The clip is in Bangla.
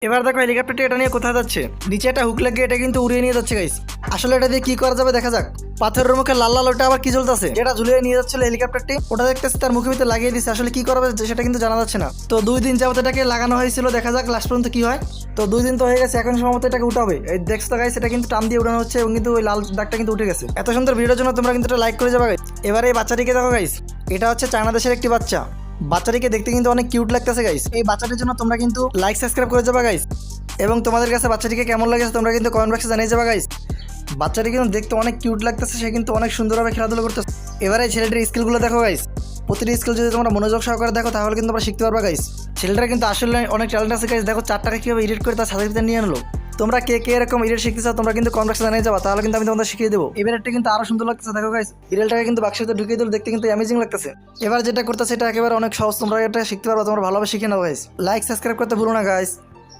এবার দেখো হেলিকপ্টারটি এটা নিয়ে কোথায় যাচ্ছে। নিচে একটা হুক লাগিয়ে এটা কিন্তু উড়িয়ে নিয়ে যাচ্ছে গাইস। আসলে এটা দিয়ে কি করা যাবে দেখা যাক। পাথরের মুখে লাল লাল ওটা আবার কি জ্বলতেছে, যেটা ঝুলিয়ে নিয়ে যাচ্ছিল হেলিকপ্টারটি, ওটা দেখতেছি তার মুখের ভিতরে লাগিয়ে দিচ্ছে। আসলে কি করা যাবে সেটা কিন্তু জানা যাচ্ছে না। তো 2 দিন যাবত এটাকে লাগানো হয়েছিল, দেখা যাক লাস্ট পর্যন্ত কি হয়। তো 2 দিন তো হয়ে গেছে, এখন সম্ভবত এটাকে উঠাবে। এই দেখছো গাইস, এটা কিন্তু টান দিয়ে উঠানো হচ্ছে এবং কিন্তু ওই লাল দাগটা কিন্তু উঠে গেছে। এত সুন্দর ভিডিওর জন্য তোমরা কিন্তু এটা লাইক করে যাবে গাইস। এবারে এই বাচ্চাটিকে দেখো গাইস, এটা হচ্ছে চায়না দেশের একটি বাচ্চা। বাচ্চাটিকে দেখতে কিন্তু অনেক কিউট লাগতেছে গাইস। এই বাচ্চাটির জন্য তোমরা কিন্তু লাইক সাবস্ক্রাইব করে যাবা গাইস। এবং তোমাদের কাছে বাচ্চাটিকে কেমন লাগেছে তোমরা কিন্তু কমেন্ট বক্সে জানিয়ে যাবা গাইস। বাচ্চাটি কিন্তু দেখতে অনেক কিউট লাগতেছে, সে কিন্তু অনেক সুন্দরভাবে খেলাধুলা করতেছে। এবারে এই ছেলেটির স্কিলগুলো দেখো গাইস। প্রতিটি স্কিল যদি তোমরা মনোযোগ সহকারে দেখো তাহলে কিন্তু তোমরা শিখতে পারবা গাইস। ছেলেটার কিন্তু আসলে অনেক ট্যালেন্ট আছে গাইস। দেখো 4 টাকা কীভাবে এডিট করে তার সাথে নিয়ে আনলো। তোমরা কে কে এরকম এডিট শিখতে চাও তোমরা কিন্তু কমেন্ট বক্সে জানিয়ে যাবা, তাহলে কিন্তু আমি তোমাদের শিখিয়ে দেবো। এবার একটা কিন্তু আরো সুন্দর লাগতেছে দেখো গাইস। ইরেলটাকে কিন্তু বাক্সের ভিতরে ঢুকিয়ে দিল, দেখতে কিন্তু অ্যামেজিং লাগতেছে। এবার যেটা করতেছে এটা একেবারে অনেক সহজ, তোমরা এটা শিখতে পারবা, তোমরা ভালোভাবে শিখে নাও গাইস। লাইক সাবস্ক্রাইব করতে ভুলো না গাইস।